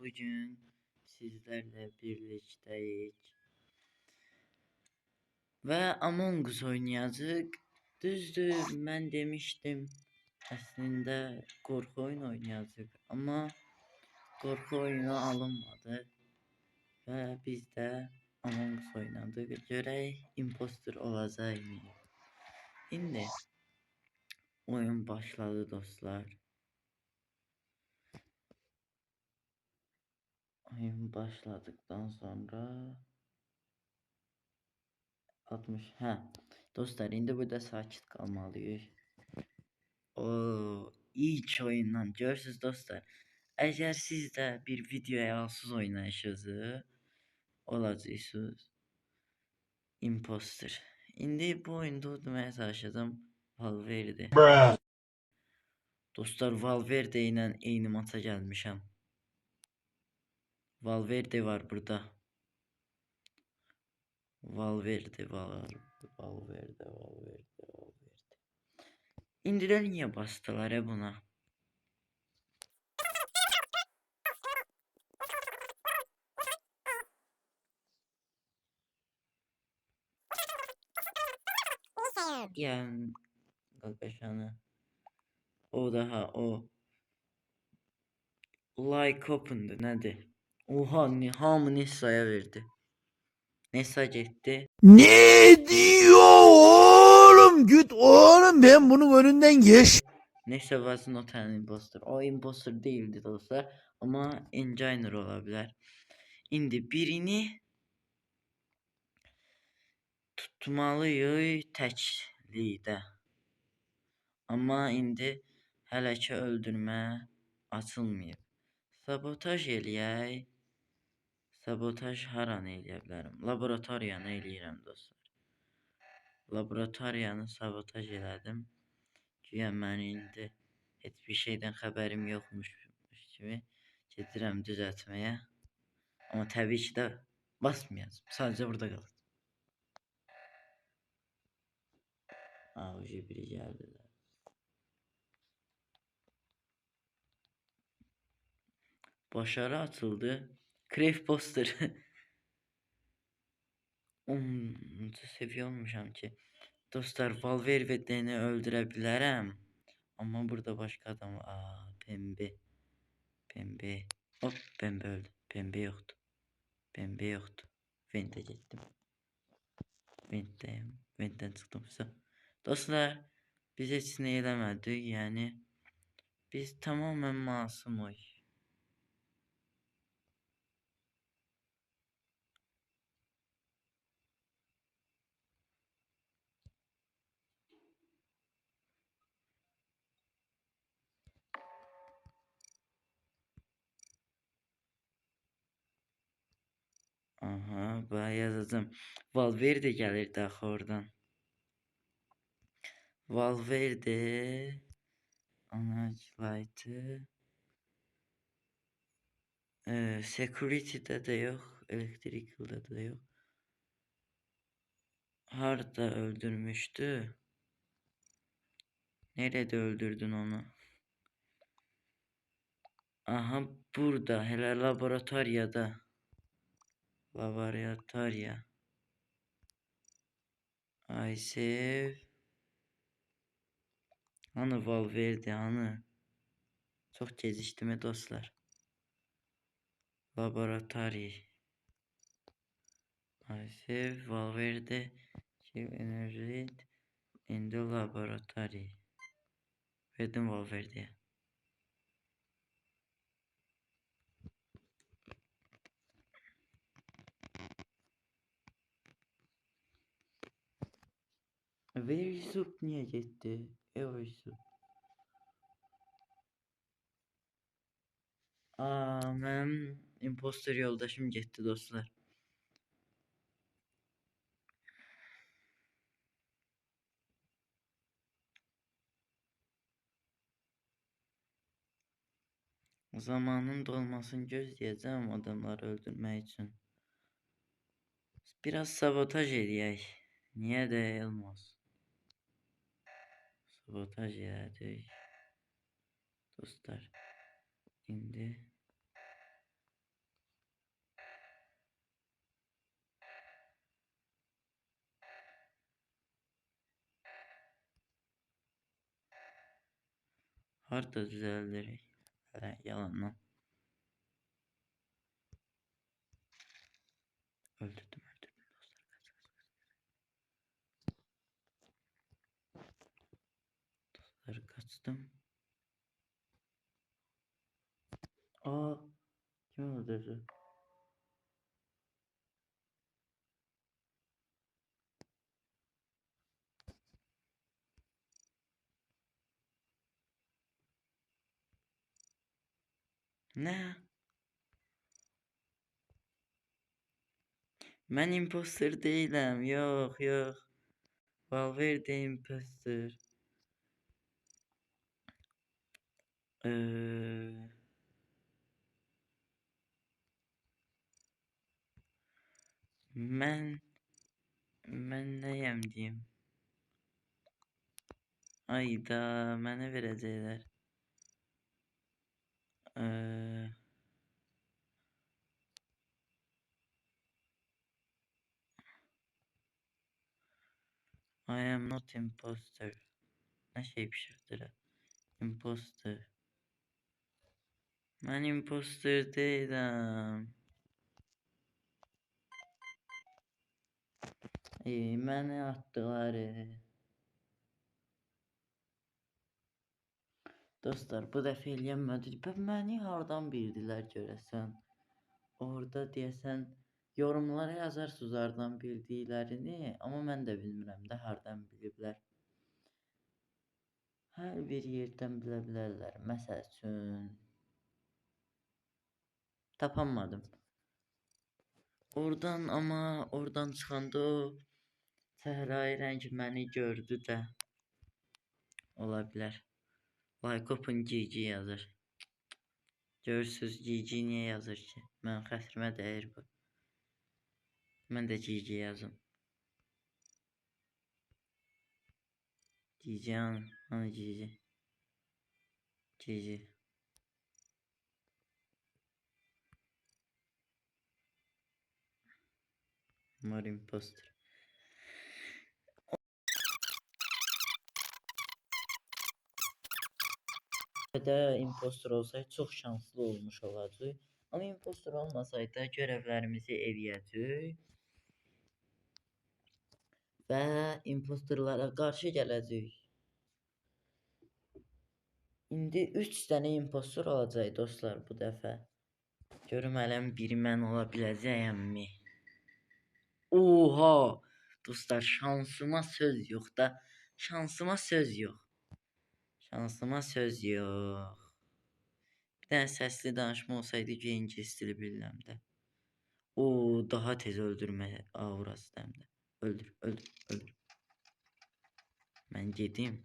bugün sizlerle birlikteyiz ve Among Us oynayacağız. Düzdür, ben demiştim aslında korku oyunu oynayacağız ama korku oyunu alınmadı ve biz de Among Us oynadık. Görək imposter olacaq mı? Şimdi oyun başladı dostlar. Oyun başladıktan sonra 60 dostlar indi burada sakit kalmalıyız. O ilk oyundan görürsünüz dostlar. Eğer siz de bir videoya alsız oynayışınızı olacaqsınız. Imposter. İndi bu oyunda udmaya çalışdım. Valverde. Dostlar Valverde ile eyni maça gəlmişəm. Valverde var burada. Valverde var. Valverde. İndiler niye bastılar buna? Yani arkadaşlar o daha o like open'dı nedir? Oha hamı Nessa'ya verdi. Nessa gitti. Ne diyor oğlum? Git oğlum, ben bunun önünden geç. Nessa was not an imposter. O imposter değildi dostlar ama engineer olabilir. İndi birini tutmalıyıq təklikdə. Amma indi hələ ki öldürmə açılmayıb. Sabotaj eləyək. Sabotaj haranı eləyə bilərəm? Laboratoriyanı eləyirəm dostlar. Laboratoriyanı sabotaj elədim. Güya mən indi heç bir şeydən xəbərim yoxmuş kimi gedirəm düzəltməyə. Amma təbii ki də basmayacağım. Sadəcə burada qalır. Ucu biri gəldilər. Başarı atıldı. Crave poster. 10. seviye olmuşam ki. Dostlar Valverde'ni öldürebilirim. Ama burada başka adam var. Pembe. Pembe. Hop pembe öldü. Pembe yoktu. Pembe yoktu. Vent'e gittim. Vent'teyim. Vent'ten çıktım. Dostlar biz hiç ne eləmədik. Yani biz tamamen masumuz. Aha, bayağı yazacağım. Valverde gelirdi axı oradan. Valverde Anaç light'ı security'de de yok. Electrical'da da yok. Hard'da öldürmüştü. Nerede öldürdün onu? Aha burada. Hele laboratuvarda. Laboratuvarya. I save. Hani Valverde hani. Çok geziştim dostlar. Laboratuvarya. I save Valverde. Give energy in the laboratory. Verdim Valverde'ye. Verisup niye gitti? Verisup. Benim imposter yoldaşım gitti dostlar. Zamanın dolmasını gözleyeceğim adamları öldürmek için. Biraz sabotaj edeyim. Niye de olmaz? Sabotaj edeyim. Dostlar. Şimdi Harda düzəldir? Hələ yalandan. Öldürdüm. Dostlar kaçtım. Aa, kim öldürdü? Ne? Ben imposter değilim. Yok yok. Valverde imposter. Ben neyim diyeyim? Ayda mənə verəcəklər. I am not imposter. Ne şey pişirdiler? Imposter. Ben imposter değilim. Məni attılar. Dostlar, bu dəfə eləyənmədik. Məni hardan bildilər görəsən? Orada deyəsən yorumlara yazarsınız hardan bildiklərini, amma mən də bilmirəm də hardan biliblər. Hər bir yerdən bilə bilərlər. Məsəl üçün tapamadım. Oradan amma oradan çıxanda o səhrai rəng məni gördü də. Ola bilər. Like open GG yazır. Görürsüz GG niyə yazır ki? Mən xətrimə dəyir bu. Mən də GG yazım. GG hanı GG? GG. Mar imposter. Da imposter olsaydı çox şanslı olmuş olacaq. Amma imposter olmasaydı görevlərimizi eləyəcək. Və imposterlara qarşı gələcək. İndi 3 dənə imposter olacaq dostlar bu dəfə. Görüm hələm biri mən ola biləcəyəmmi? Oha! Dostlar şansıma söz yox da. Şansıma söz yox. Şansıma söz yox. Bir dənə səsli danışma olsaydı ki, İngilis dili bilirəm də. O daha tez öldürmə aurası dəmdə. Öldür, öldür, öldür. Mən gedim.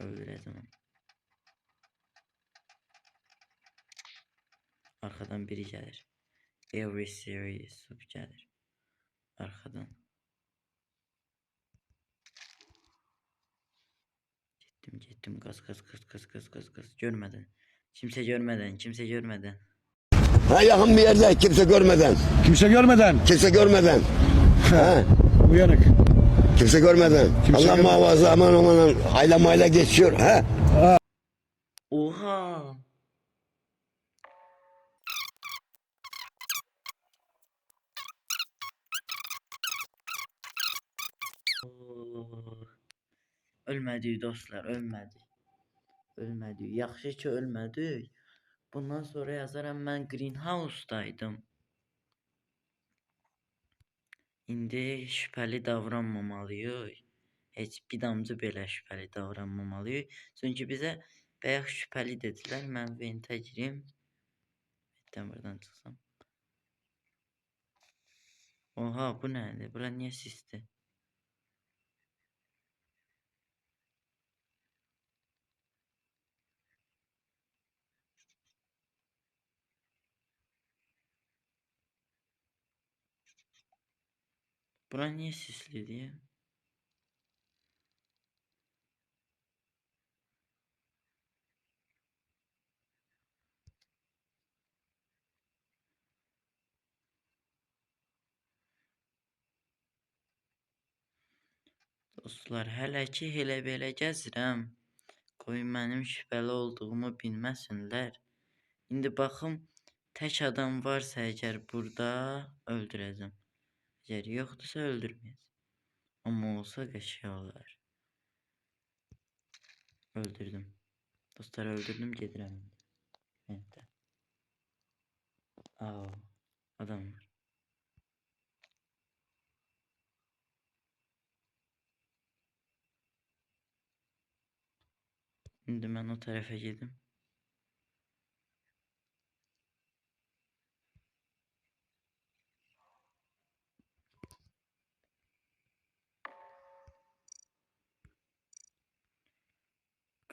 Öldürəcəm onu. Arxadan biri gəlir. Every series sub gəlir. Arxadan. Getdim. Qaz. Görmədən. Kimsə görmədən. Ha, yakın bir yerde kimse görmeden. Kimse görmeden. Kimse görmeden. Ha, Uyanık. kimse görmeden. Kimse Allah görmeden. muhafaza aman ayla mayla geçiyor. Ha. Oha! Ölmədik dostlar, ölmədik. Yaxşı ki ölmədik. Bundan sonra yazaram mən greenhouse-daydım. İndi şübhəli davranmamalıyıq. Heç bir damcı belə şübhəli davranmamalıyıq. Çünki bizə bayaq şübhəli dedilər. Mən ventə girim. Ventdən buradan çıxsam. Oha, bu nədir? Bura niyə sisdir? Bura niyə sislidir? Dostlar, hələ ki elə belə gəzirəm. Qoy mənim şübhəli olduğumu bilməsinlər. İndi baxım, tək adam varsa əgər burada öldürəcəm. Əgər yoxdursa öldürməyəcəm. Amma olsa qəşəng olar. Öldürdüm. Dostlar öldürdüm, gedirəm. Neydə? Aa, adam var. İndi mən o tərəfə gedim.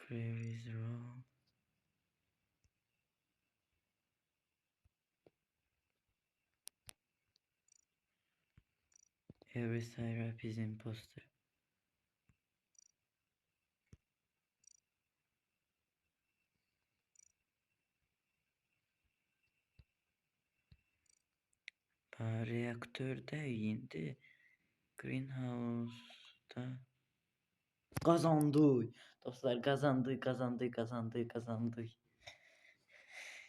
Crazy Roll. Every syrup is imposter. Reaktördə indi greenhouse'da qazandık. Dostlar qazandık.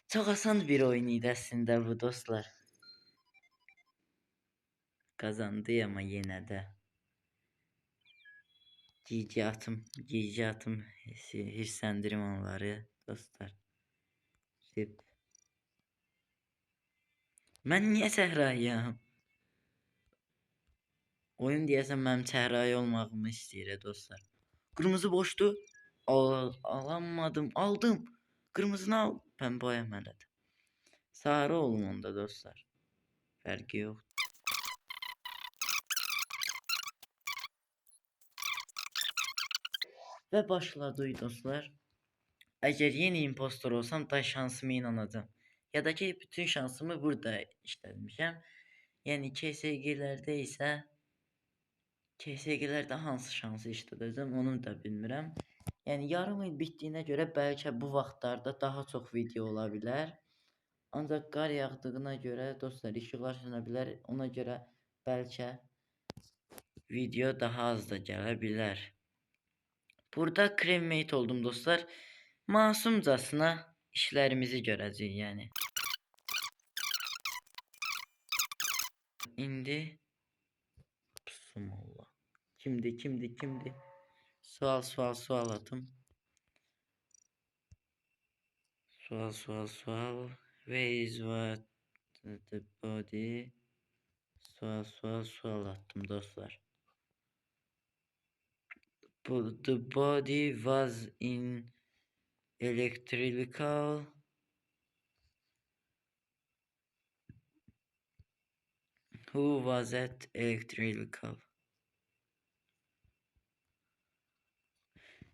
Çox asan bir oyun idi əslində bu dostlar. Qazandı amma yenə də. GG atım hirsləndirim onları dostlar. Zip. Mən niyə səhrayım? Oyun deyəsən mənim səhrayı olmağımı istəyir dostlar. Qırmızı boşdu. Alamadım. Aldım. Qırmızını al. Pembe oyamadım. Sarı olun onda dostlar. Fərqi yox. Və başladı dostlar. Əgər yeni impostor olsam da şansıma inanacağım. Ya da ki bütün şansımı burada işlətmişəm. Yəni KSG-lərdə isə KSG-lərdə hansı şansı işlədəcəm onu da bilmirəm. Yəni yarım il bitdiyinə görə bəlkə bu vaxtlarda daha çox video ola bilər. Ancaq qar yağdığına görə dostlar işıqlar sönə bilər. Ona görə bəlkə video daha az da gələ bilər. Burada cremate oldum dostlar. Masumcasına işlərimizi görəcəyik yəni. İndi Bismillah. Kimdi? Sual atım. Sual. Where is what the body? Sual attım dostlar. The body was in electrical. Who was at electrical?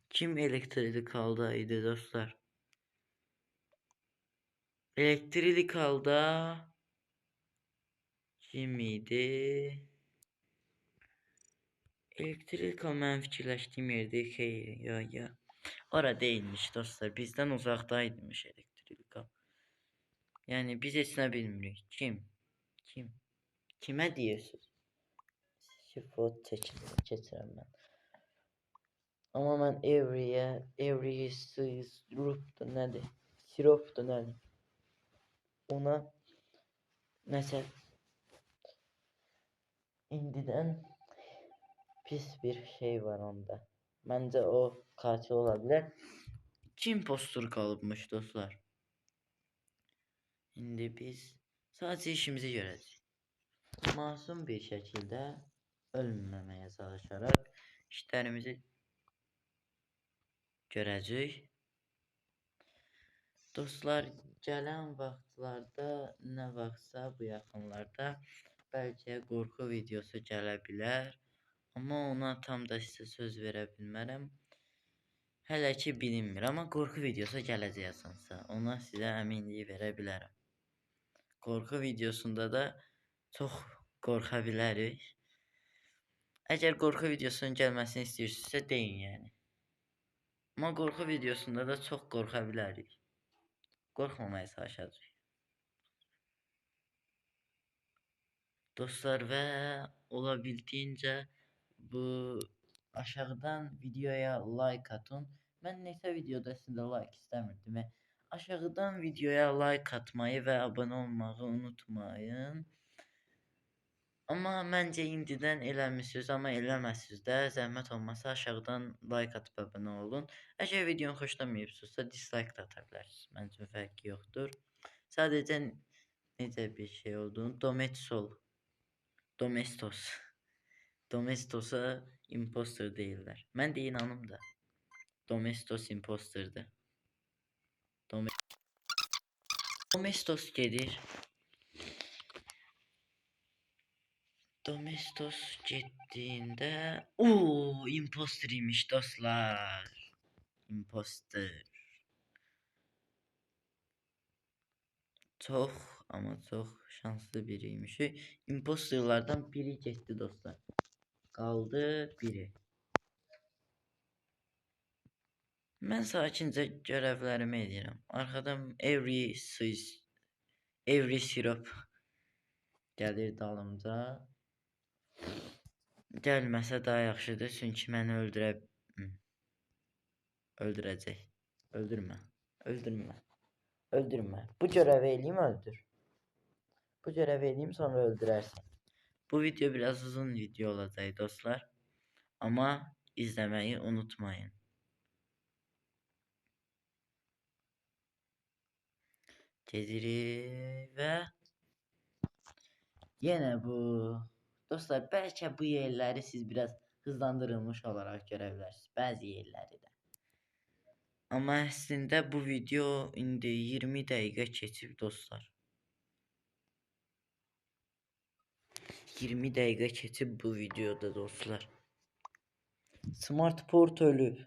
Kim elektrikaldaydı dostlar? Elektrikalda kim idi? Elektrikal mən fikirləşdiyim yerdə xeyr, ya. Ora değilmiş dostlar. Bizdən uzaqdaymış elektrikal. Yəni biz heç nə bilmirik. Kim? Kimə deyirsiniz? Şifot keçirəm mən. Amma mən every sirupdur nədir? Siropdur nədir? Ona nəsə indidən pis bir şey var onda. Məncə o katil ola bilər. Kim impostor qalıbmış dostlar? İndi biz sadəcə işimizi görəcəyik. Masum bir şəkildə ölməməyə çalışaraq işlərimizi görəcəyik. Dostlar, gələn vaxtlarda nə vaxtsa bu yaxınlarda bəlkə qorxu videosu gələ bilər. Amma ona tam da sizə söz verə bilmərəm. Hələ ki bilinmir, amma qorxu videosu gələcək asansa. Ona sizə əminlik verə bilərəm. Qorxu videosunda da çox qorxa bilərik. Əgər qorxu videosunun gəlməsini istəyirsinizsə deyin yəni. Amma qorxu videosunda da çox qorxa bilərik. Qorxmamaya çalışacağıq. Dostlar və olabildiyincə bu aşağıdan videoya like atın Mən neçə videoda sizdə like istəmirdim. Aşağıdan videoya like atmayı və abunə olmağı unutmayın. Amma məncə indidən eləmisiniz, amma eləməsiniz də. Zəhmət olmasa aşağıdan like atıb abunə olun. Əgər videonu xoşlamayıbsınızsa dislike də ata bilərsiniz. Məncə fərqi yoxdur. Sadəcə necə bir şey olduğunu Domestos. Domestos'a imposter deyirlər. Mən də inanım da. Domestos imposterdir. Domestos gedir. Domestos getdiyində imposter imiş dostlar. Imposter. Çox amma çox şanslı biriymiş. Imposterlardan biri getdi dostlar. Qaldı biri. Mən sakincə görevlərimi edirəm. Arxadan every syrup gəlir dalımca. Gəlməsə daha yaxşıdır, çünki məni öldürəcək. Öldürmə. Bu görevi eləyim, öldür. Bu görevi eləyim, sonra öldürərsən. Bu video biraz uzun video olacaq dostlar. Amma izləməyi unutmayın. Gedirik və yenə bu dostlar, bəlkə bu yerləri siz biraz hızlandırılmış olaraq görə bilərsiniz. Bəzi yerləri də. Amma əslində bu video indi 20 dəqiqə keçib dostlar. 20 dəqiqə keçib bu videoda dostlar. Smart port ölüb.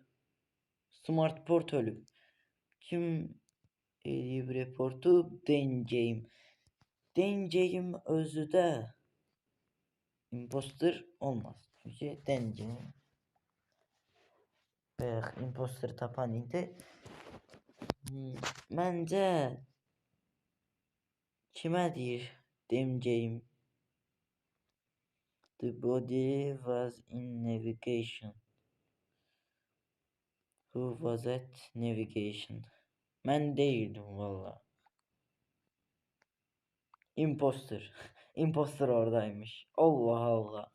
Kim eləyib reportu? Dengame özü də imposter olmaz. Çünki Dengame imposter tapan idi. Məncə kimə deyir Dengame? The body was in navigation. Who was at navigation? Mən değildim valla. Imposter oradaymış. Allah Allah.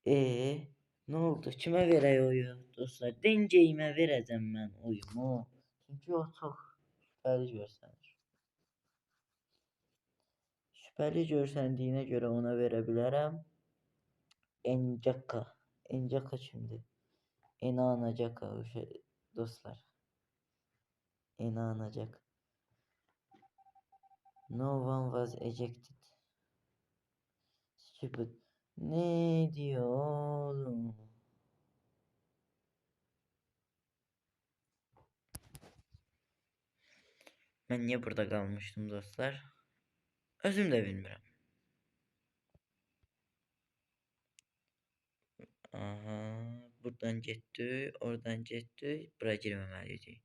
Ne oldu? Kime verək oyu dostlar? Dengame'ə verəcəm mən oyumu. Çünki o çox şübhəli görsənir. Şübhəli görsəndiyinə görə ona verə bilərəm. Encaka kimdir? Enanacaka dostlar. Enanacak. No one was ejected. Stupid. Ne diyor oğlum? Ben niye burada kalmıştım dostlar? Özüm de bilmiyorum. Aha, buradan gitti, oradan gitti. Buraya girməməliydi.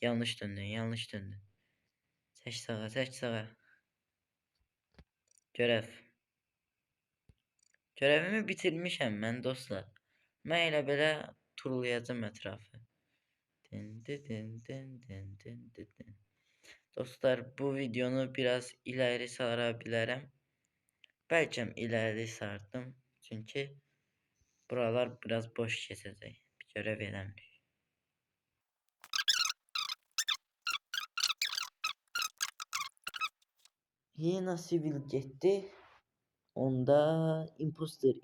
Yanlış döndün. Seç sağa. Görevimi bitirmişəm mən dostlar. Mən elə belə turlayacağım ətrafı. Dostlar, bu videonu biraz ileri sarabilirim. Belki ileri sardım. Çünkü buralar biraz boş geçecek. Bir görev eləmirik. Yine sivil gitti. Onda imposter.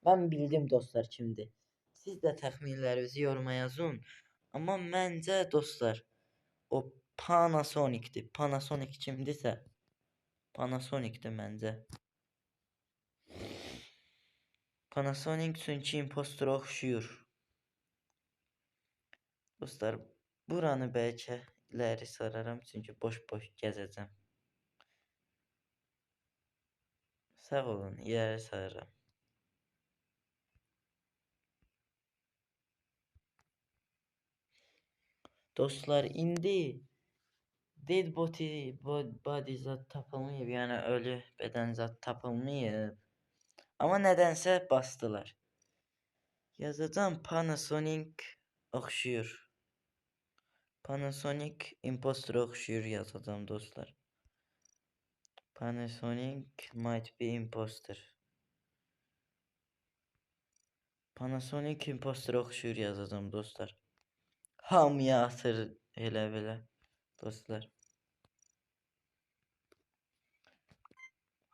Ben bildim dostlar şimdi. Siz de tahminlerinizi yoruma yazın. Ama bence dostlar o Panasonic'ti. Panasonic kimdisə Panasonic'ti bence. Panasonic çünkü impostora oxşuyur. Dostlar buranı belki ileri sararam çünkü boş gezeceğim. Sağ olun, ileri sararım. Dostlar indi dead body zat tapılmayıb, yani ölü beden zat tapılmayıb. Amma nədənsə basdılar. Yazacağım Panasonic oxşuyur. Panasonic impostor oxşuyur yazacağım dostlar. Panasonic might be imposter. Panasonic impostor oxşuyur yazacağım dostlar. Hamıya atır elə belə dostlar.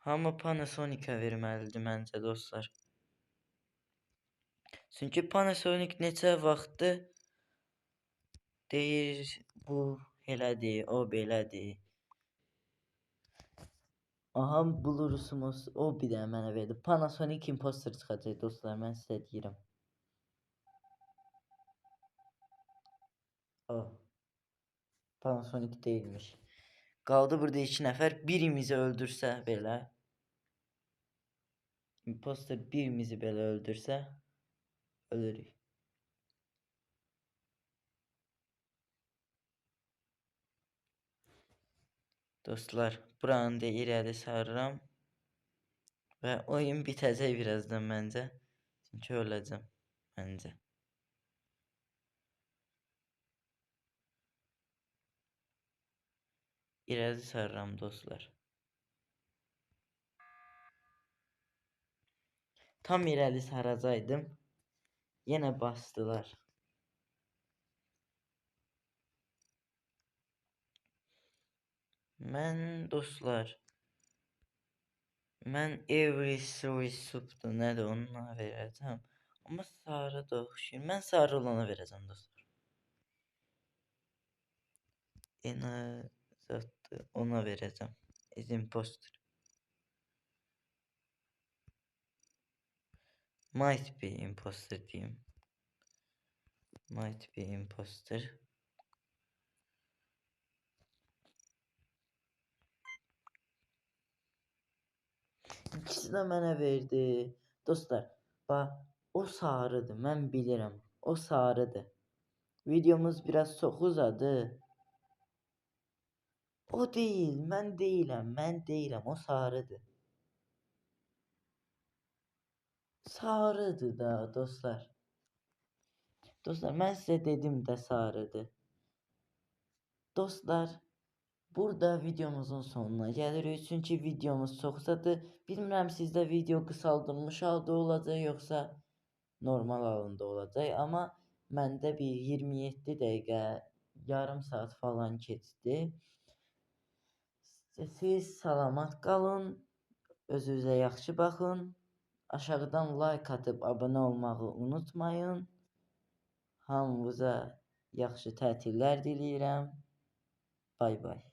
Hamı Panasonic'a verməlidir məncə dostlar. Çünki Panasonic neçə vaxtdır deyir bu elədir, o belədir. Aha bulursunuz, o bir də mənə verdi. Panasonic imposter çıxacaq dostlar, mən sizə deyirəm. Oh. Panasonic değilmiş. Qaldı burada 2 nəfər. Birimizi öldürsə belə. Imposter birimizi belə öldürsə ölürük. Dostlar, buranı da irəli sarıram. Və oyun bitəcək birazdan məncə. Çünki öləcəm məncə. İrəli sarıram dostlar. Tam irəli saracaqdım. Yenə bastılar. Mən dostlar, mən every soup'dur nədir ona verəcəm. Amma sarı da oxşuyur. Mən sarı olana verəcəm dostlar. Yenə zatdır ona verəcəm. Is imposter. Might be imposter diyeyim. Might be imposter. İkisi də mənə verdi. Dostlar, bax, o sarıdır. Mən bilirəm. O sarıdır. Videomuz biraz çox uzadı. O deyil, mən deyiləm. O sarıdır. Sarıdır da dostlar. Dostlar, mən sizə dedim də sarıdır. Dostlar, burada videomuzun sonuna gəlirik. Çünki videomuz çox uzadı. Bilmirəm sizdə video qısaldılmış halda olacaq yoxsa normal halında olacaq. Amma məndə bir 27 dəqiqə, yarım saat falan keçdi. Siz salamat qalın. Özünüzə yaxşı baxın. Aşağıdan like atıb abunə olmağı unutmayın. Hamınıza yaxşı tətillər diləyirəm. Bay bay.